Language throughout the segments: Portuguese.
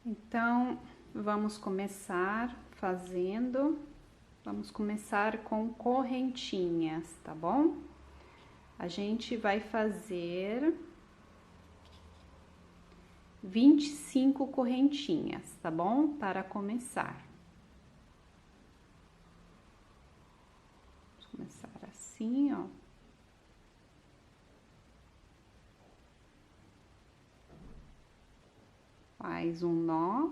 Então, vamos começar vamos começar com correntinhas, tá bom? A gente vai fazer 25 correntinhas, tá bom? Para começar. Vamos começar assim, ó. Faz um nó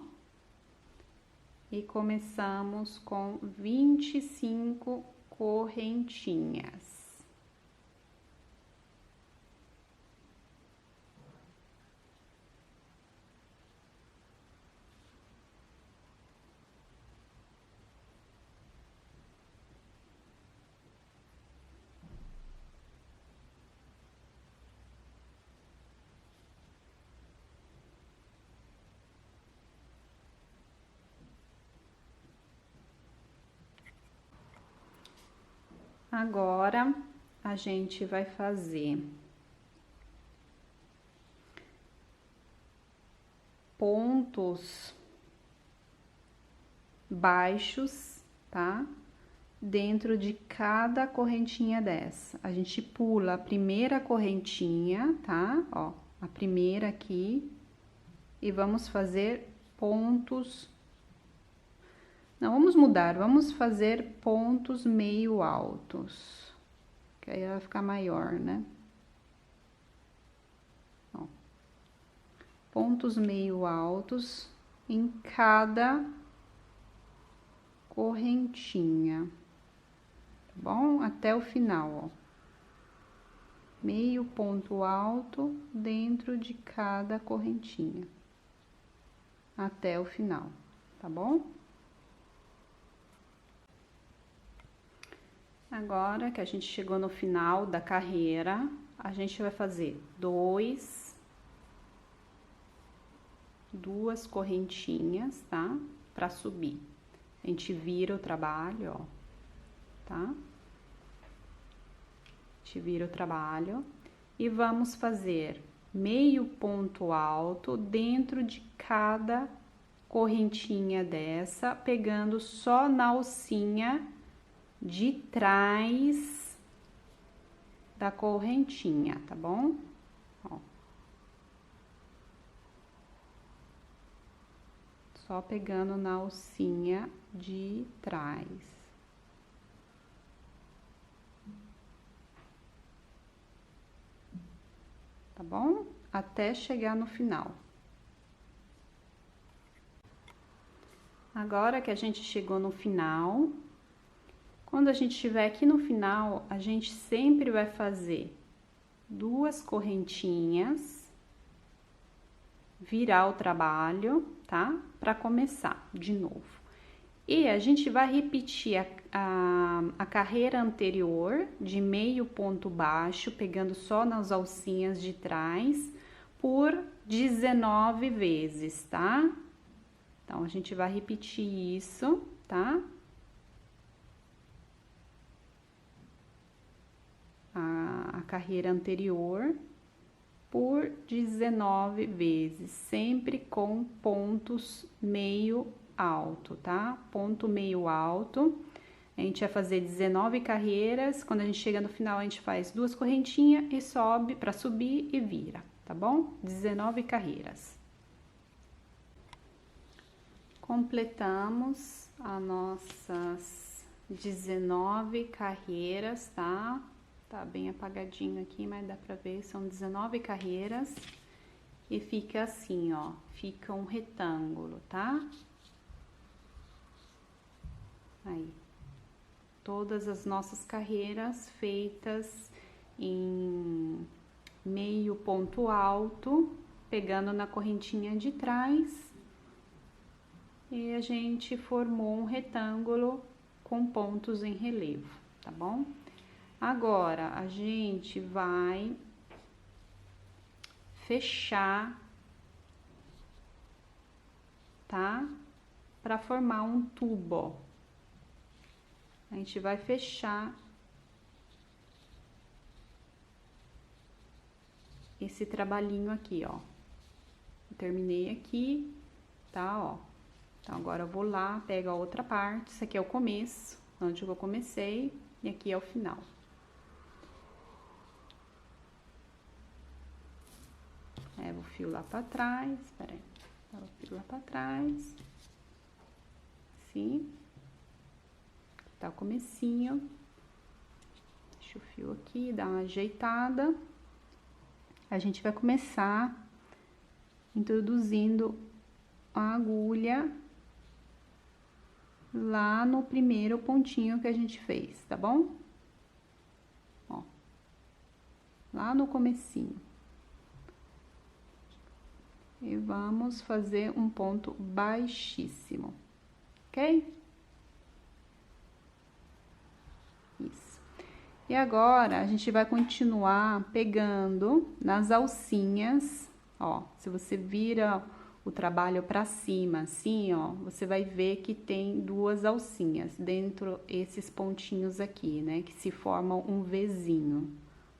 e começamos com 25 correntinhas. Agora, a gente vai fazer pontos baixos, tá? Dentro de cada correntinha dessa. A gente pula a primeira correntinha, tá? Ó, a primeira aqui. E vamos fazer pontos... Não, vamos mudar, vamos fazer pontos meio altos, que aí vai ficar maior, né? Ó, pontos meio altos em cada correntinha, tá bom? Até o final, ó. Meio ponto alto dentro de cada correntinha, até o final, tá bom? Agora que a gente chegou no final da carreira, a gente vai fazer duas correntinhas, tá? Pra subir. A gente vira o trabalho, ó, tá? A gente vira o trabalho e vamos fazer meio ponto alto dentro de cada correntinha dessa, pegando só na alcinha de trás da correntinha, tá bom? Ó. Só pegando na alcinha de trás. Tá bom? Até chegar no final. Agora que a gente chegou no final, quando a gente estiver aqui no final, a gente sempre vai fazer duas correntinhas, virar o trabalho, tá? Pra começar de novo. E a gente vai repetir a carreira anterior de meio ponto baixo, pegando só nas alcinhas de trás, por 19 vezes, tá? Então, a gente vai repetir isso, tá? A carreira anterior por 19 vezes, sempre com pontos meio alto, tá? Ponto meio alto. A gente vai fazer 19 carreiras. Quando a gente chega no final, a gente faz duas correntinhas e sobe para subir e vira, tá bom? 19 carreiras. Completamos as nossas 19 carreiras, tá? Tá bem apagadinho aqui, mas dá pra ver, são 19 carreiras. E fica assim, ó, fica um retângulo, tá? Aí. Todas as nossas carreiras feitas em meio ponto alto, pegando na correntinha de trás. E a gente formou um retângulo com pontos em relevo, tá bom? Agora, a gente vai fechar, tá? Pra formar um tubo, ó. A gente vai fechar esse trabalhinho aqui, ó. Terminei aqui tá, ó. Então, agora eu vou lá, pego a outra parte, isso aqui é o começo, onde eu comecei, e aqui é o final. Levo o fio lá pra trás, peraí, levo o fio lá pra trás, assim, tá o comecinho, deixa o fio aqui, dá uma ajeitada, a gente vai começar introduzindo a agulha lá no primeiro pontinho que a gente fez, tá bom? Ó, lá no comecinho. E vamos fazer um ponto baixíssimo, ok? Isso. E agora, a gente vai continuar pegando nas alcinhas, ó, se você vira o trabalho pra cima, assim, ó, você vai ver que tem duas alcinhas dentro esses pontinhos aqui, né, que se formam um Vzinho,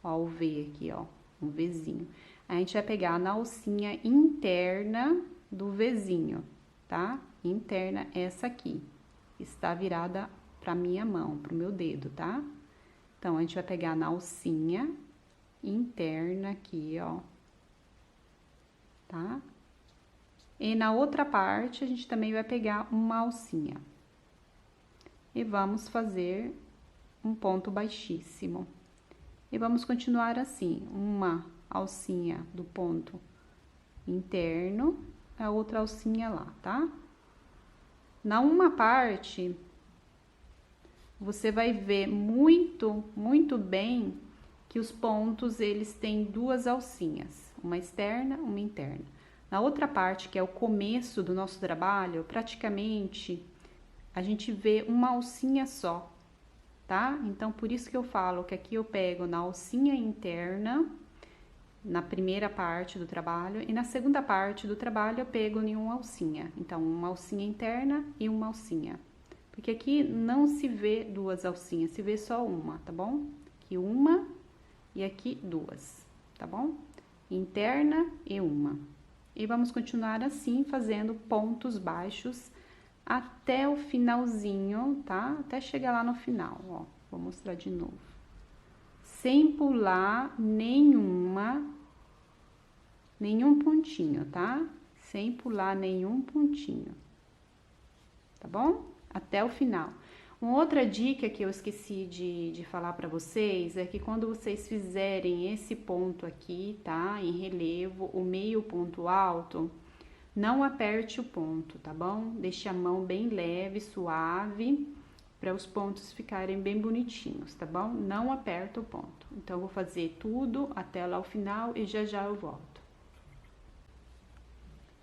ó, o V aqui, ó, um Vzinho. A gente vai pegar na alcinha interna do Vzinho, tá? Interna essa aqui, está virada pra minha mão, pro meu dedo, tá? Então, a gente vai pegar na alcinha interna aqui, ó, tá? E na outra parte, a gente também vai pegar uma alcinha. E vamos fazer um ponto baixíssimo. E vamos continuar assim, uma alcinha do ponto interno, a outra alcinha lá, tá? Na uma parte, você vai ver muito bem que os pontos, eles têm duas alcinhas, uma externa, uma interna. Na outra parte, que é o começo do nosso trabalho, praticamente, a gente vê uma alcinha só, tá? Então, por isso que eu falo que aqui eu pego na alcinha interna, na primeira parte do trabalho, e na segunda parte do trabalho eu pego em uma alcinha. Então, uma alcinha interna e uma alcinha. Porque aqui não se vê duas alcinhas, se vê só uma, tá bom? Aqui uma e aqui duas, tá bom? Interna e uma. E vamos continuar assim, fazendo pontos baixos até o finalzinho, tá? Até chegar lá no final, ó. Vou mostrar de novo. Sem pular nenhum pontinho, tá? Sem pular nenhum pontinho, tá bom? Até o final. Uma outra dica que eu esqueci de falar pra vocês é que quando vocês fizerem esse ponto aqui, tá? Em relevo, o meio ponto alto, não aperte o ponto, tá bom? Deixe a mão bem leve, suave, para os pontos ficarem bem bonitinhos, tá bom? Não aperta o ponto. Então, eu vou fazer tudo até lá o final e já já eu volto.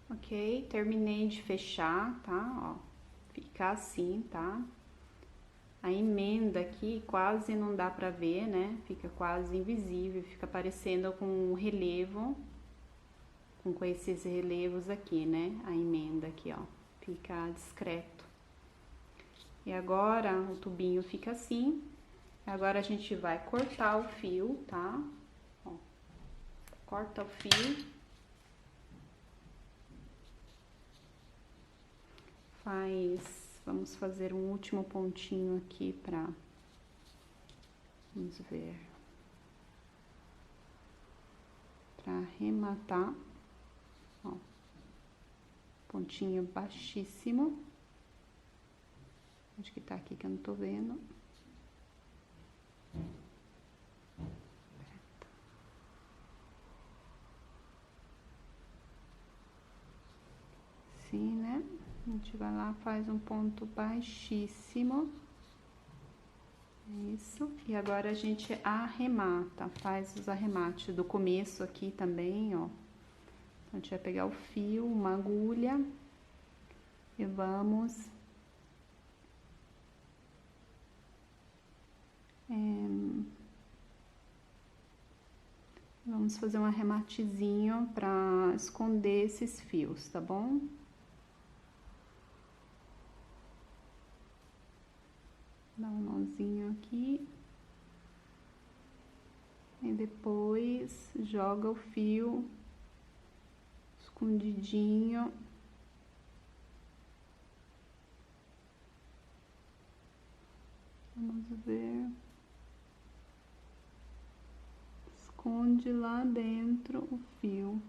Ok, terminei de fechar, tá? Ó, fica assim, tá? A emenda aqui quase não dá pra ver, né? Fica quase invisível, fica parecendo com um relevo, com esses relevos aqui, né? A emenda aqui, ó, fica discreto. E agora, o tubinho fica assim. Agora, a gente vai cortar o fio, tá? Ó, corta o fio. Vamos fazer um último pontinho aqui pra... Vamos ver. Pra arrematar. Ó, pontinho baixíssimo. Acho que tá aqui que eu não tô vendo. Assim, né? A gente vai lá, faz um ponto baixíssimo. Isso. E agora a gente arremata, faz os arremates do começo aqui também, ó. A gente vai pegar o fio, uma agulha e vamos fazer um arrematezinho pra esconder esses fios, tá bom? Dá um nozinho aqui. E depois joga o fio escondidinho Vamos ver. Esconde lá dentro o fio.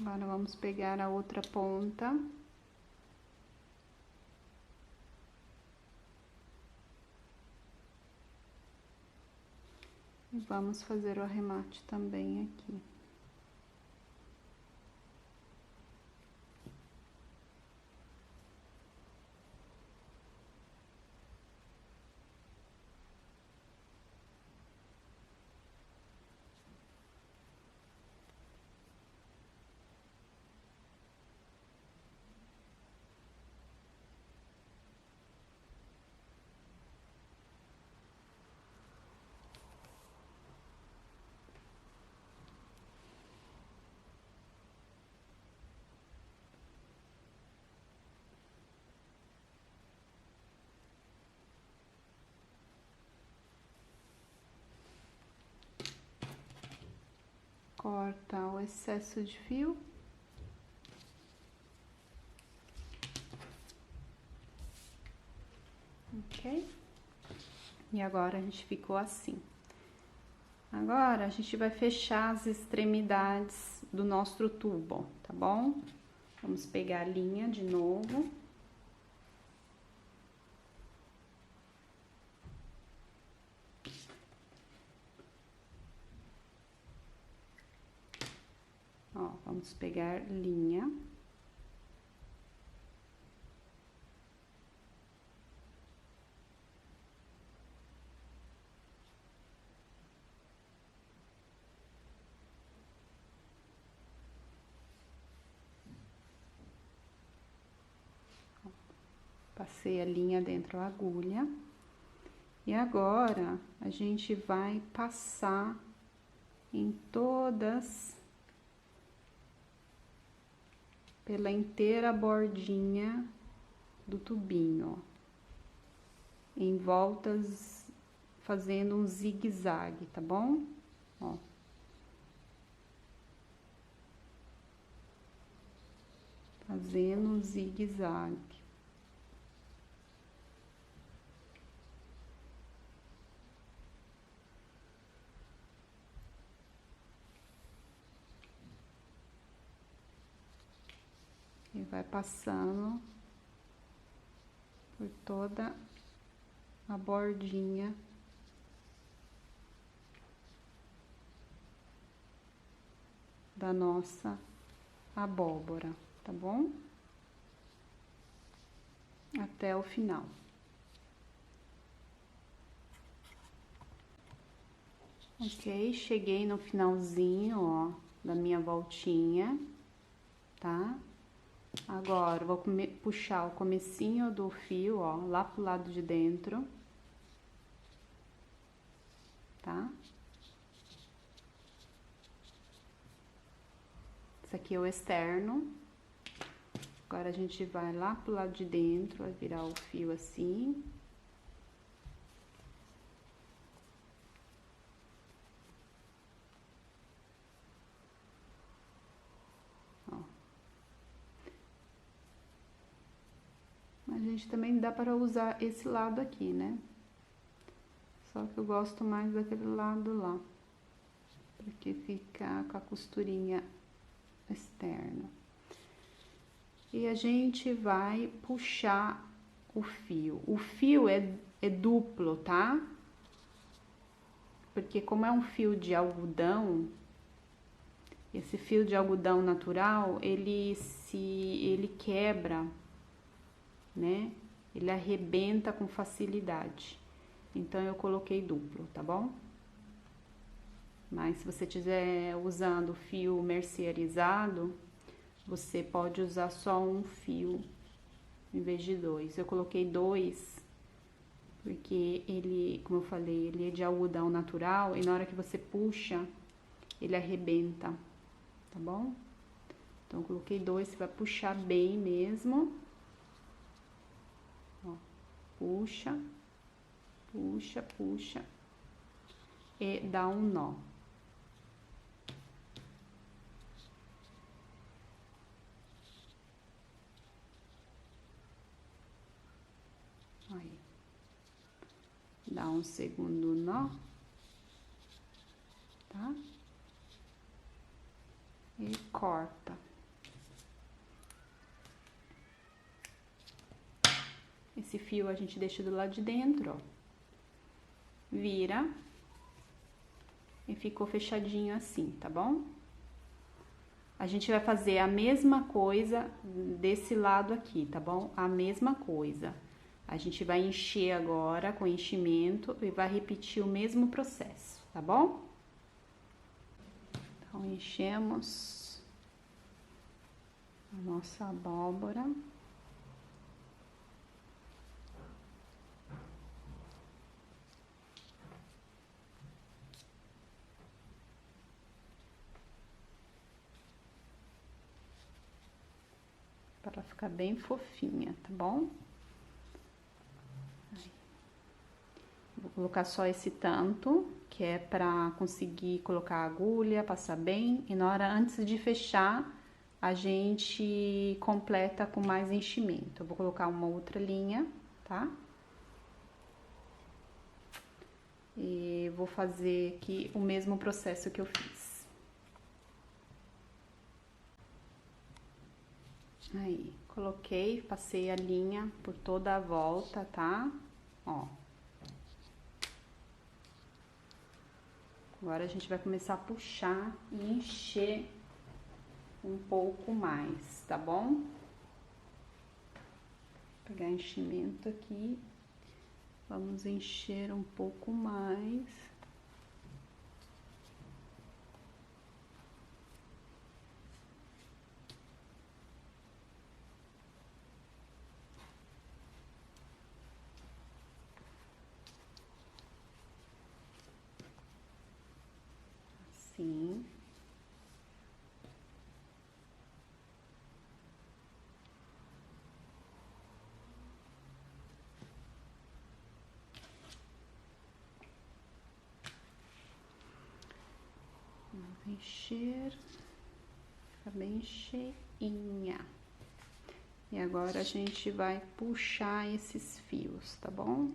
Agora, vamos pegar a outra ponta. E vamos fazer o arremate também aqui. Corta o excesso de fio. Ok? E agora a gente ficou assim. Agora a gente vai fechar as extremidades do nosso tubo, tá bom? Vamos pegar a linha de novo. Ó, vamos pegar linha. Passei a linha dentro da agulha. E agora, a gente vai passar em todas, pela inteira bordinha do tubinho, ó. Em voltas, fazendo um zigue-zague, tá bom? Ó. Fazendo um zigue-zague. E vai passando por toda a bordinha da nossa abóbora, tá bom? Até o final. Ok, cheguei no finalzinho, ó, da minha voltinha, tá? Agora, vou puxar o comecinho do fio, ó, lá pro lado de dentro, tá? Esse aqui é o externo. Agora, a gente vai lá pro lado de dentro, vai virar o fio assim. Ó. A gente também dá para usar esse lado aqui, né? Só que eu gosto mais daquele lado lá, porque fica com a costurinha externa. E a gente vai puxar o fio. O fio é duplo, tá? porque como é um fio de algodão, esse fio de algodão natural, ele quebra, né? Ele arrebenta com facilidade. Então, eu coloquei duplo, tá bom? Mas se você estiver usando fio mercerizado, você pode usar só um fio em vez de dois. Eu coloquei dois, porque ele, como eu falei, ele é de algodão natural e na hora que você puxa, ele arrebenta, tá bom? Então, eu coloquei dois, você vai puxar bem mesmo. Ó, puxa, puxa, puxa e dá um nó. Aí. Dá um segundo nó, tá? E corta. Esse fio a gente deixa do lado de dentro, ó. Vira. E ficou fechadinho assim, tá bom? A gente vai fazer a mesma coisa desse lado aqui, tá bom? A mesma coisa. A gente vai encher agora com enchimento e vai repetir o mesmo processo, tá bom? Então, enchemos a nossa abóbora. Para ela ficar bem fofinha, tá bom? Aí. Vou colocar só esse tanto, que é pra conseguir colocar a agulha, passar bem. E na hora, antes de fechar, a gente completa com mais enchimento. Eu vou colocar uma outra linha, tá? E vou fazer aqui o mesmo processo que eu fiz. Aí, coloquei, passei a linha por toda a volta, tá? Ó. Agora, a gente vai começar a puxar e encher um pouco mais, tá bom? Vou pegar enchimento aqui. Vamos encher um pouco mais. Assim. Vamos encher. Fica bem cheinha. E agora, a gente vai puxar esses fios, tá bom?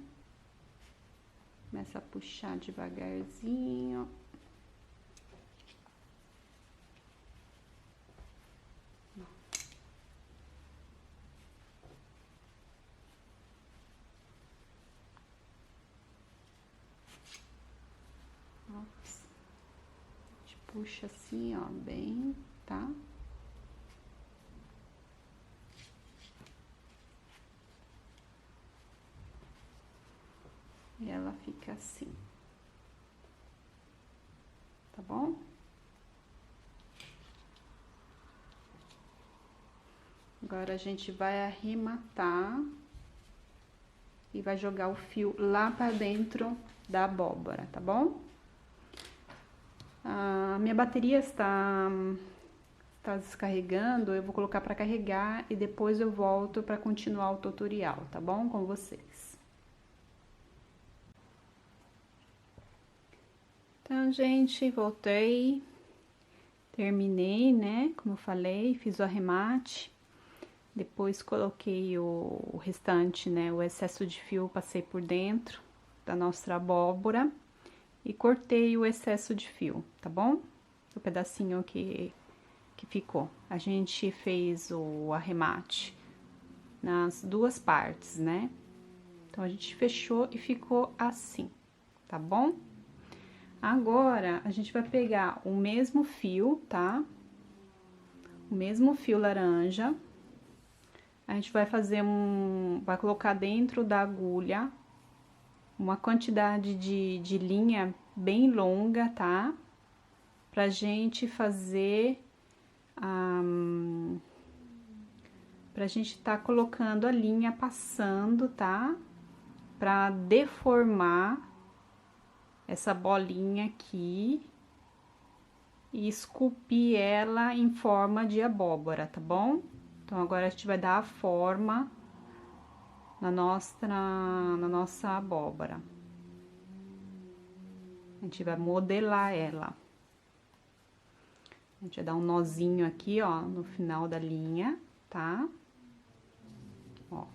Começa a puxar devagarzinho. Ops. A gente puxa assim, ó, bem, tá? E ela fica assim. Tá bom? Agora, a gente vai arrematar e vai jogar o fio lá pra dentro da abóbora, tá bom? A minha bateria está descarregando, eu vou colocar pra carregar e depois eu volto pra continuar o tutorial, tá bom? Com vocês. Então, gente, voltei, terminei, né? Como eu falei, fiz o arremate. Depois coloquei o restante, né? O excesso de fio, passei por dentro da nossa abóbora e cortei o excesso de fio, tá bom? O pedacinho que ficou. A gente fez o arremate nas duas partes, né? Então, a gente fechou e ficou assim, tá bom? Agora, a gente vai pegar o mesmo fio, tá? O mesmo fio laranja. A gente vai fazer vai colocar dentro da agulha uma quantidade de linha bem longa, tá? Pra gente fazer, pra gente tá colocando a linha passando, tá? Pra deformar essa bolinha aqui e esculpir ela em forma de abóbora, tá bom? Então, agora a gente vai dar a forma na nossa abóbora. A gente vai modelar ela. A gente vai dar um nozinho aqui, ó, no final da linha, tá? Ó.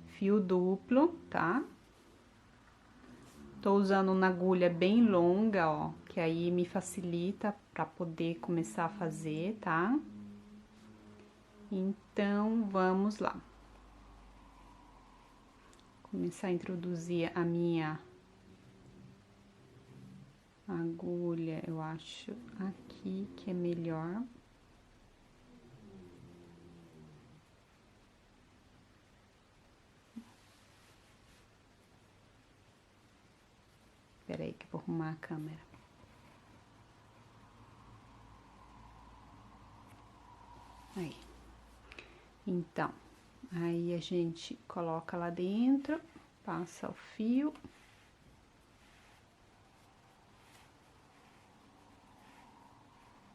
Fio duplo, tá? Tô usando uma agulha bem longa, ó, que aí me facilita pra poder começar a fazer, tá? Então, vamos lá. Começar a introduzir a minha agulha, eu acho aqui que é melhor. Espera aí que eu vou arrumar a câmera. Aí. Então, aí a gente coloca lá dentro, passa o fio.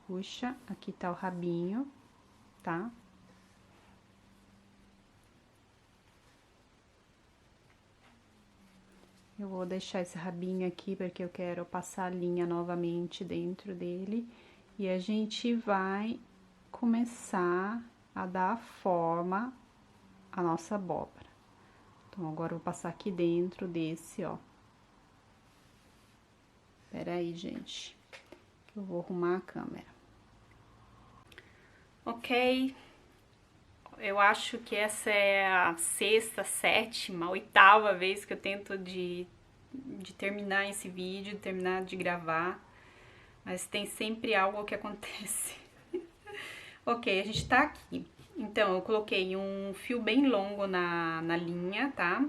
Puxa, aqui tá o rabinho, tá? Eu vou deixar esse rabinho aqui porque eu quero passar a linha novamente dentro dele. E a gente vai começar a dar forma à nossa abóbora. Então, agora eu vou passar aqui dentro desse, ó. Pera aí, gente, que eu vou arrumar a câmera. Ok, eu acho que essa é a sexta, sétima, oitava vez que eu tento de terminar esse vídeo, terminar de gravar, mas tem sempre algo que acontece. Ok, a gente tá aqui. Então, eu coloquei um fio bem longo na linha, tá?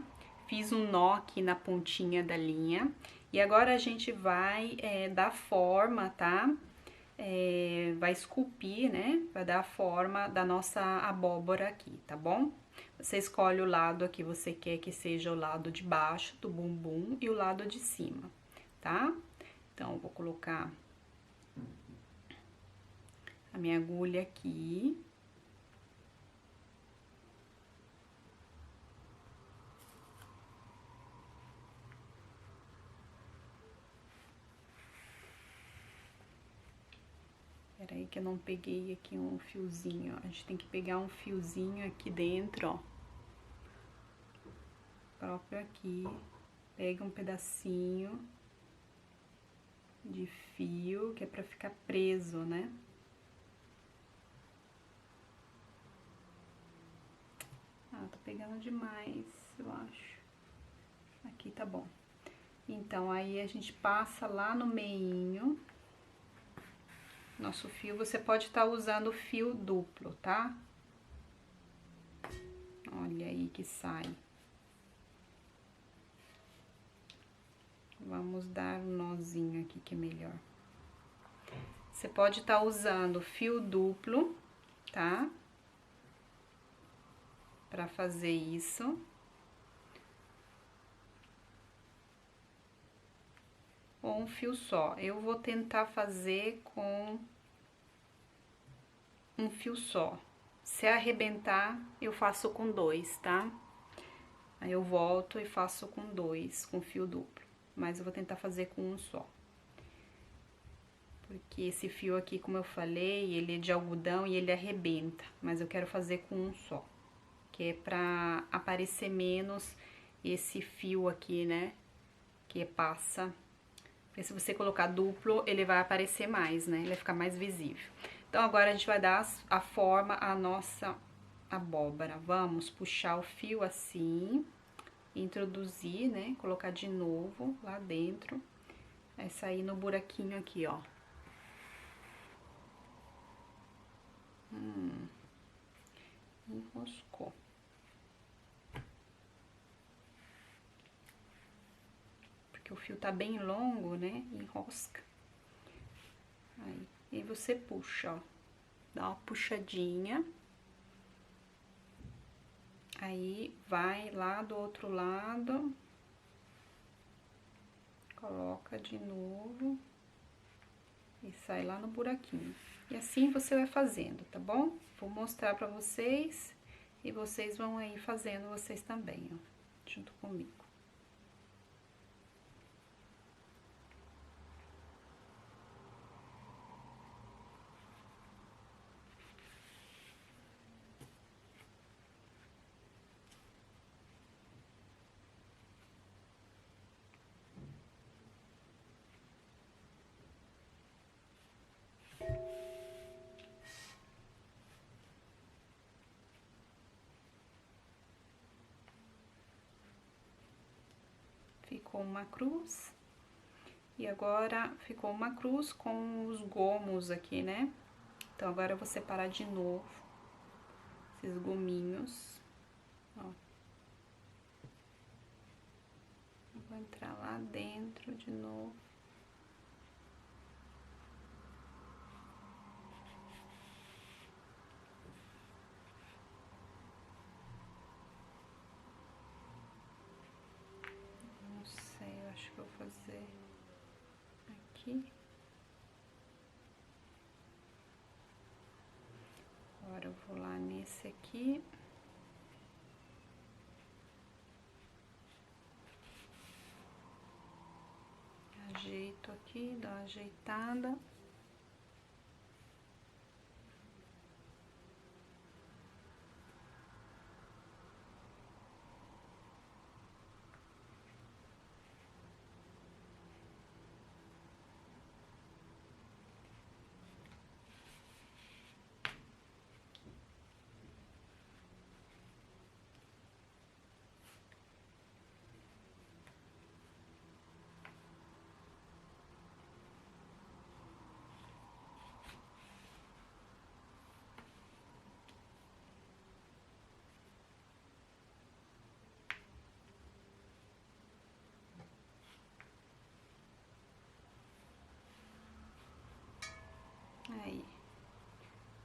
Fiz um nó aqui na pontinha da linha. E agora a gente vai dar forma, tá? Vai esculpir, né? Vai dar a forma da nossa abóbora aqui, tá bom? Você escolhe o lado que você quer que seja o lado de baixo do bumbum e o lado de cima, tá? Então, eu vou colocar a minha agulha aqui. Peraí que eu não peguei aqui um fiozinho, ó. A gente tem que pegar um fiozinho aqui dentro, ó. Próprio aqui. Pega um pedacinho de fio, que é pra ficar preso, né? Ah, tô pegando demais, eu acho. Aqui tá bom. Então, aí a gente passa lá no meinho. Nosso fio, você pode estar usando fio duplo, tá? Olha aí que sai. Vamos dar um nozinho aqui que é melhor. Você pode estar usando fio duplo, tá? Pra fazer isso. Ou um fio só. Eu vou tentar fazer com um fio só. Se arrebentar, eu faço com dois, tá? Aí eu volto e faço com dois, com fio duplo. Mas eu vou tentar fazer com um só. Porque esse fio aqui, como eu falei, ele é de algodão e ele arrebenta. Mas eu quero fazer com um só. Que é pra aparecer menos esse fio aqui, né? Que passa. Porque se você colocar duplo, ele vai aparecer mais, né? Ele vai ficar mais visível. Então, agora a gente vai dar a forma à nossa abóbora. Vamos puxar o fio assim, introduzir, né? Colocar de novo lá dentro. Vai sair no buraquinho aqui, ó. Enroscou. Porque o fio tá bem longo, né? Enrosca. Aí, e você puxa, ó. Dá uma puxadinha. Aí, vai lá do outro lado. Coloca de novo. E sai lá no buraquinho. E assim você vai fazendo, tá bom? Vou mostrar pra vocês. E vocês vão aí fazendo vocês também, ó. Junto comigo. Ficou uma cruz. E agora, ficou uma cruz com os gomos aqui, né? Então, agora eu vou separar de novo esses gominhos, ó. Eu vou entrar lá dentro de novo. Não sei, eu acho que eu vou fazer aqui. Agora eu vou lá nesse aqui. Ajeito aqui, dou uma ajeitada. Aí.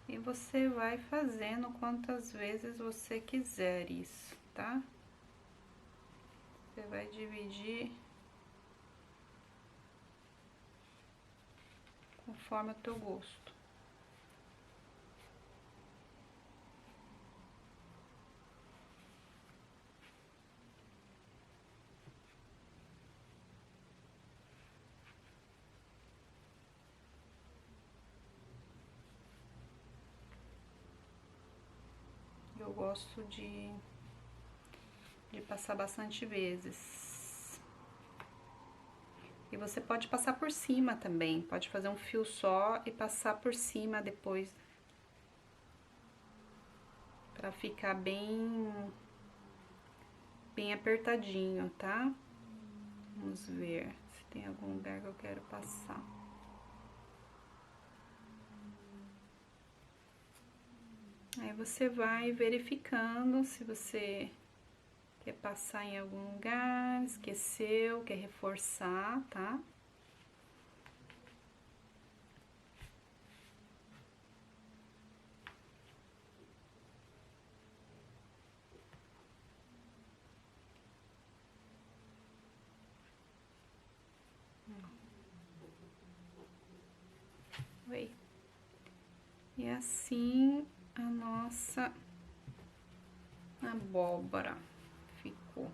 E você vai fazendo quantas vezes você quiser isso, tá? Você vai dividir conforme o teu gosto. Eu gosto de passar bastante vezes. E você pode passar por cima também, pode fazer um fio só e passar por cima depois, pra ficar bem apertadinho, tá? Vamos ver se tem algum lugar que eu quero passar. Aí você vai verificando se você quer passar em algum lugar, esqueceu, quer reforçar, tá? Oi. E assim a nossa abóbora ficou.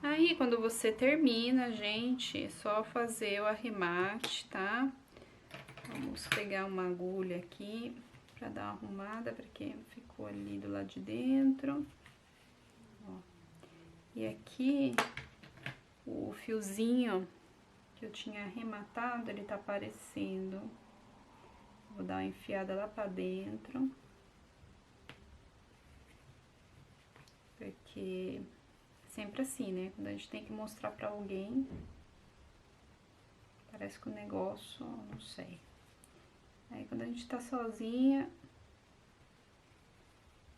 Aí, quando você termina, gente, é só fazer o arremate, tá? Vamos pegar uma agulha aqui pra dar uma arrumada, porque ficou ali do lado de dentro. Ó. E aqui, o fiozinho que eu tinha arrematado, ele tá aparecendo. Vou dar uma enfiada lá pra dentro. Porque sempre assim, né? Quando a gente tem que mostrar pra alguém, Parece que o negócio, não sei. Aí quando a gente tá sozinha,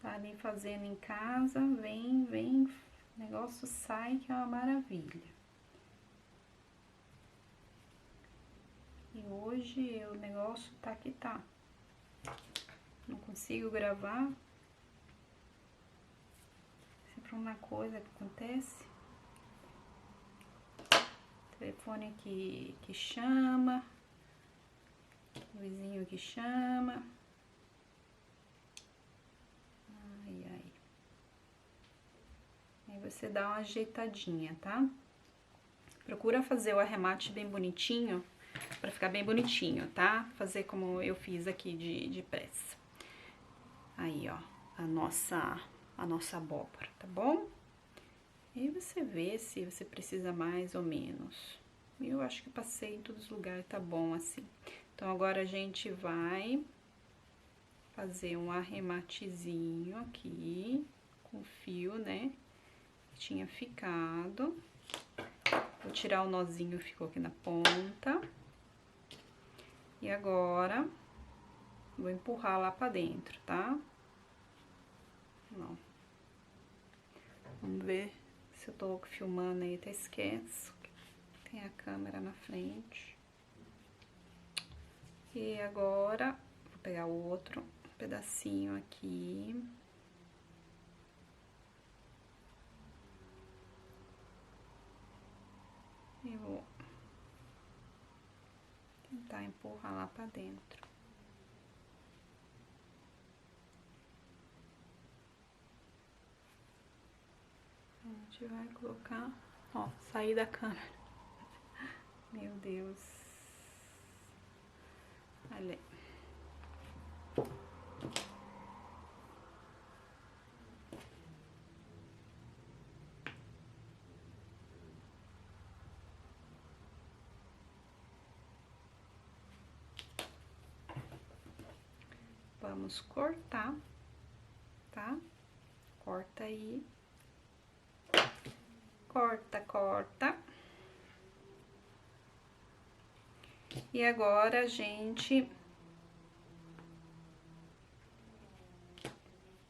tá ali fazendo em casa, vem, o negócio sai que é uma maravilha. E hoje o negócio tá que tá. Não consigo gravar. Sempre uma coisa que acontece. Telefone que chama. O vizinho que chama. Ai, ai. Aí você dá uma ajeitadinha, tá? Procura fazer o arremate bem bonitinho, pra ficar bem bonitinho, tá? Fazer como eu fiz aqui de pressa. Aí, ó, a nossa abóbora, tá bom? E você vê se você precisa mais ou menos. Eu acho que passei em todos os lugares, tá bom assim. Então, agora a gente vai fazer um arrematezinho aqui, com fio, né, que tinha ficado. Vou tirar o nozinho que ficou aqui na ponta. E agora, vou empurrar lá pra dentro, tá? Ó. Vamos ver se eu tô filmando aí, até esqueço. Tem a câmera na frente. E agora, vou pegar o outro pedacinho aqui. E vou tentar empurrar lá pra dentro. A gente vai colocar, ó, sair da câmera. Meu Deus. Olha. Vamos cortar, tá? Corta aí. Corta, corta. E agora a gente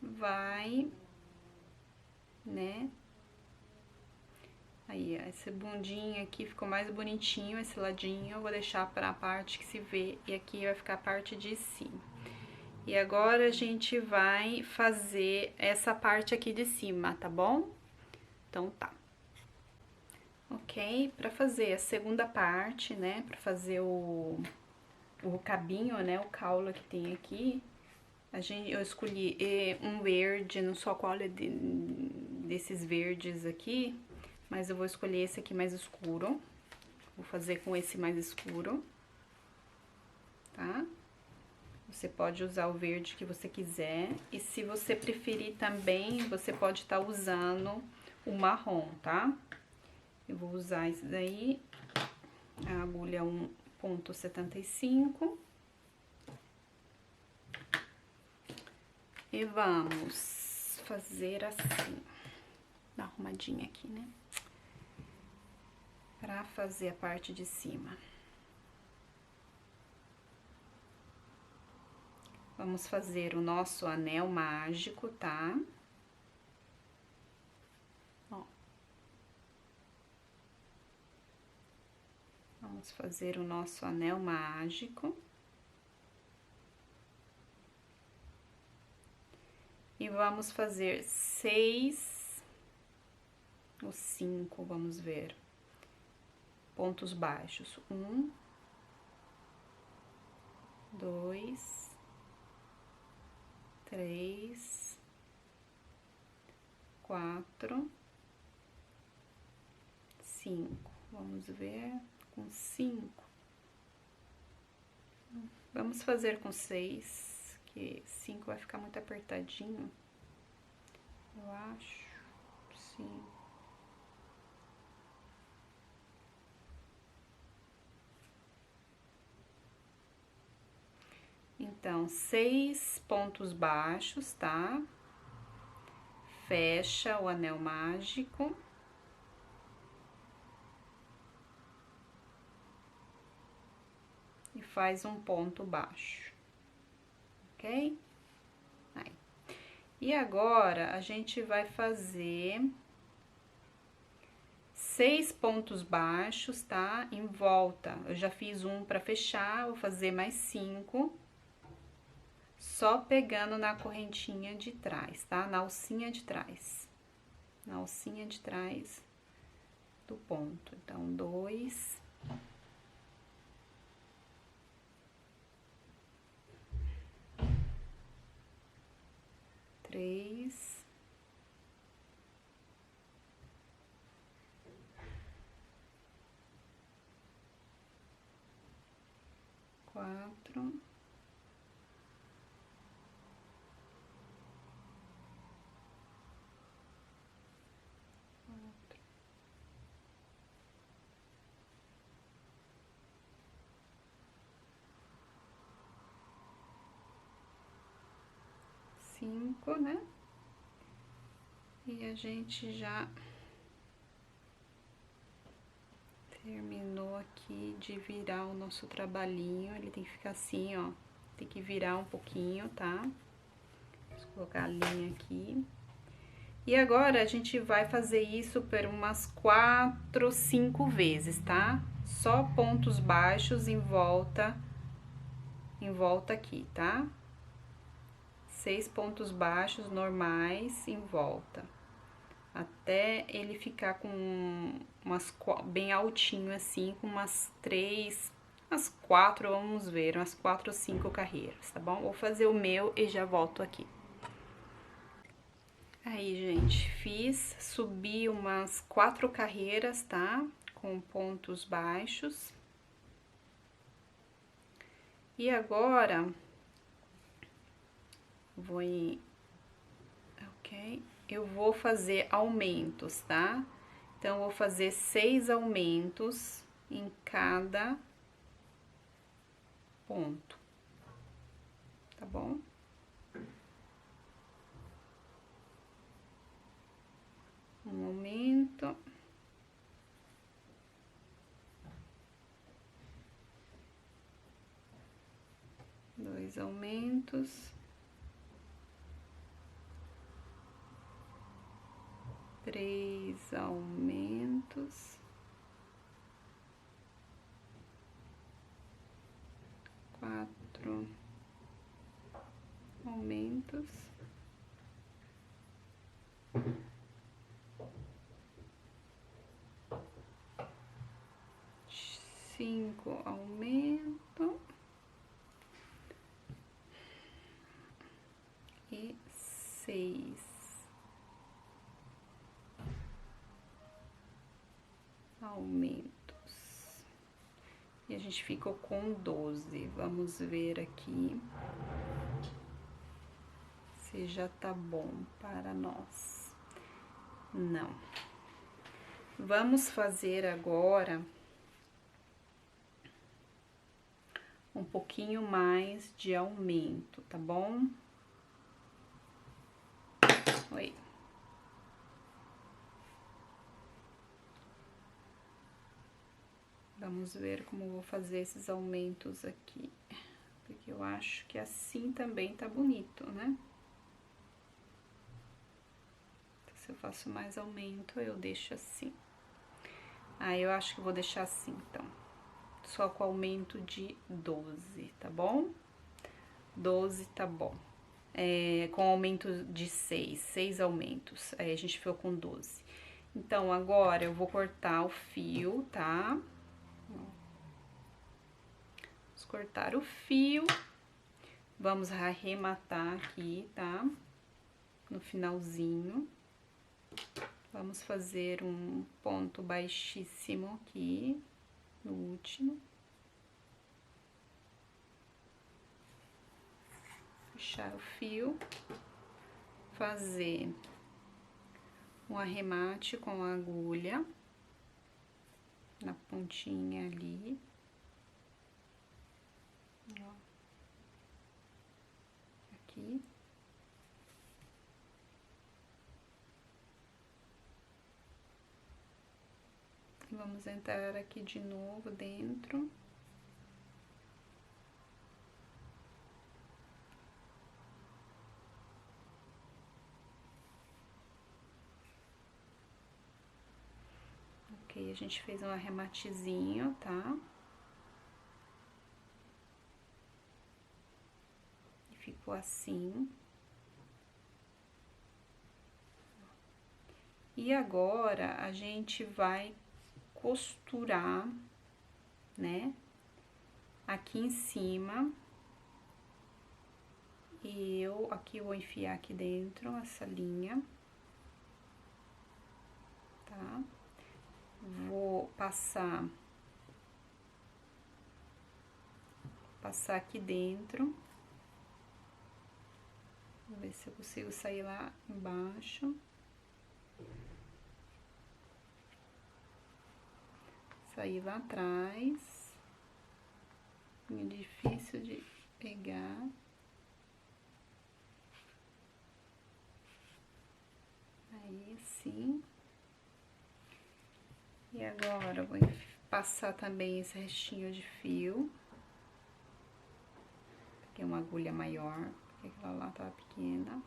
vai, né? Aí, esse bundinho aqui ficou mais bonitinho, esse ladinho eu vou deixar pra parte que se vê, e aqui vai ficar a parte de cima. E agora a gente vai fazer essa parte aqui de cima, tá bom? Então tá. Ok? Pra fazer a segunda parte, né, pra fazer o cabinho, né, o caule que tem aqui, eu escolhi um verde, não sou qual é desses verdes aqui, mas eu vou escolher esse aqui mais escuro. Vou fazer com esse mais escuro, tá? Você pode usar o verde que você quiser. E se você preferir também, você pode estar usando o marrom, tá? Eu vou usar esse daí, a agulha 1,75. E vamos fazer assim, dar uma arrumadinha aqui, né? Pra fazer a parte de cima. Vamos fazer o nosso anel mágico, tá? Ó. Vamos fazer o nosso anel mágico. E vamos fazer 6 ou 5, vamos ver, pontos baixos. 1, 2, 3, 4, 5. Vamos ver com 5. Vamos fazer com 6, que 5 vai ficar muito apertadinho. Eu acho, sim. Então, 6 pontos baixos, tá? Fecha o anel mágico. faz um ponto baixo, ok? Aí. E agora, a gente vai fazer 6 pontos baixos, tá? Em volta. Eu já fiz um pra fechar, vou fazer mais 5. Só pegando na correntinha de trás, tá? Na alcinha de trás. Na alcinha de trás do ponto. Então, 2. 3. 4. 5, né? E a gente já terminou aqui de virar o nosso trabalhinho. Ele tem que ficar assim, ó. Tem que virar um pouquinho, tá? Vou colocar a linha aqui. E agora, a gente vai fazer isso por umas 4, 5 vezes, tá? Só pontos baixos em volta aqui, tá? 6 pontos baixos normais em volta. Até ele ficar com bem altinho assim, com umas 3, umas 4, vamos ver, umas 4 ou 5 carreiras, tá bom? Vou fazer o meu e já volto aqui. Aí, gente, subi umas 4 carreiras, tá? Com pontos baixos. E agora, eu vou fazer aumentos, tá? Então, vou fazer 6 aumentos em cada ponto, tá bom? Um aumento. 2 aumentos. 3 aumentos. 4 aumentos. 5 aumento. E 6 aumentos. E a gente ficou com 12. Vamos ver aqui se já tá bom para nós. Não. Vamos fazer agora um pouquinho mais de aumento, tá bom? Oi. Vamos ver como eu vou fazer esses aumentos aqui. Porque eu acho que assim também tá bonito, né? Se eu faço mais aumento, eu deixo assim. Ah, eu acho que vou deixar assim, então. Só com aumento de 12, tá bom? 12 tá bom. Com aumento de 6 aumentos. Aí a gente ficou com 12. Então, agora eu vou cortar o fio, tá? Vamos cortar o fio. Vamos arrematar aqui, tá? No finalzinho. Vamos fazer um ponto baixíssimo aqui, no último. Fechar o fio. Fazer um arremate com a agulha na pontinha ali. Ó. Aqui. Vamos entrar aqui de novo dentro. aí a gente fez um arrematezinho, tá? E ficou assim. E agora, a gente vai costurar, né? Aqui em cima. E aqui eu vou enfiar aqui dentro essa linha. Tá? Vou passar aqui dentro. Vou ver se eu consigo sair lá embaixo. Sair lá atrás. É difícil de pegar. Aí, assim. E agora, eu vou passar também esse restinho de fio. Peguei uma agulha maior, porque aquela lá tava pequena.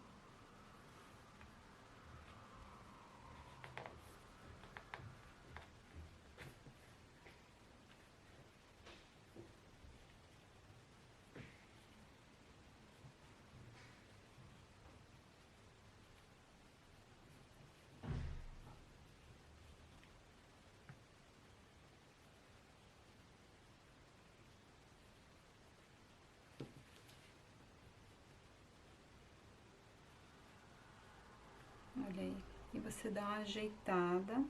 Olha aí. E você dá uma ajeitada,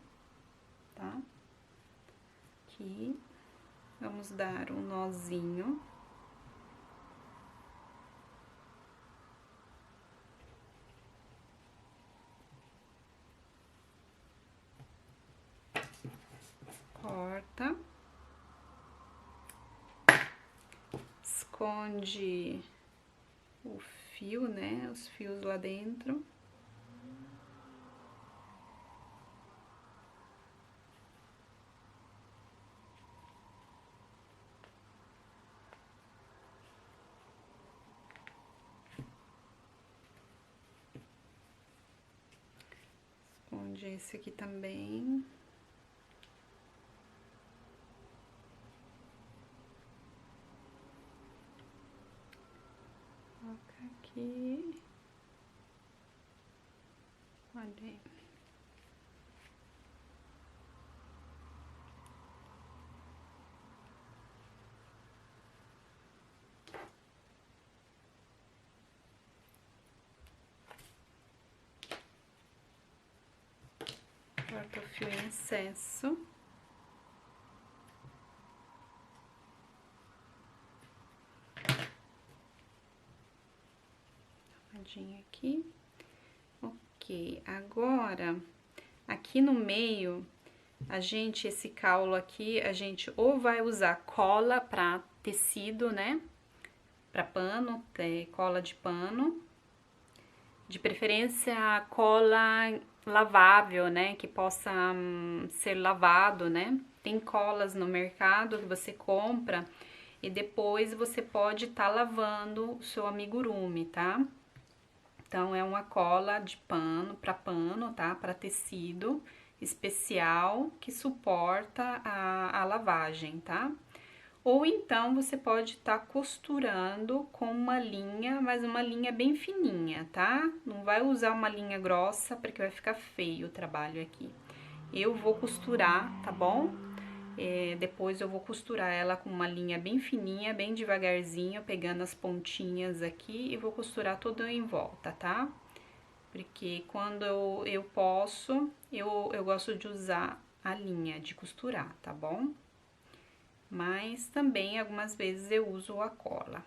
tá? Aqui. Vamos dar um nozinho. Corta. Esconde o fio, né? Os fios lá dentro. Esconde esse aqui também. Coloca aqui. Olha aí. Corta o fio em excesso. Aqui. Ok, agora, aqui no meio, esse caulo aqui, a gente ou vai usar cola pra tecido, né? Pra pano, cola de pano. De preferência, cola lavável, né? Que possa ser lavado, né? Tem colas no mercado que você compra e depois você pode estar lavando o seu amigurumi, tá? Então, é uma cola de pano, tá? Para tecido especial que suporta a lavagem, tá? Ou então, você pode estar costurando com uma linha, mas uma linha bem fininha, tá? Não vai usar uma linha grossa, porque vai ficar feio o trabalho aqui. Eu vou costurar, tá bom? Depois eu vou costurar ela com uma linha bem fininha, bem devagarzinho, pegando as pontinhas aqui e vou costurar tudo em volta, tá? Porque quando eu posso, eu gosto de usar a linha de costurar, tá bom? Mas também algumas vezes eu uso a cola.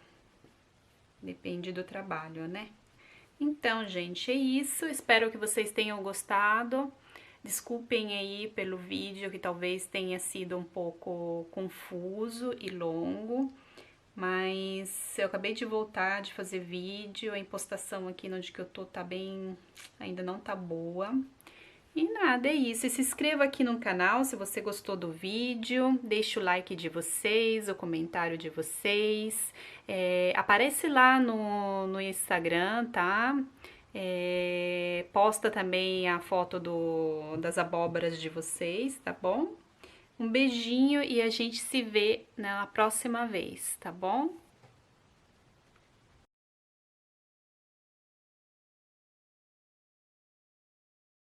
Depende do trabalho, né? Então, gente, é isso. Espero que vocês tenham gostado. Desculpem aí pelo vídeo, que talvez tenha sido um pouco confuso e longo, mas eu acabei de voltar de fazer vídeo, a impostação aqui onde que eu tô tá bem, ainda não tá boa. E nada, é isso. E se inscreva aqui no canal se você gostou do vídeo, deixe o like de vocês, o comentário de vocês, aparece lá no Instagram, tá? Posta também a foto das abóboras de vocês, tá bom? Um beijinho e a gente se vê na próxima vez, tá bom?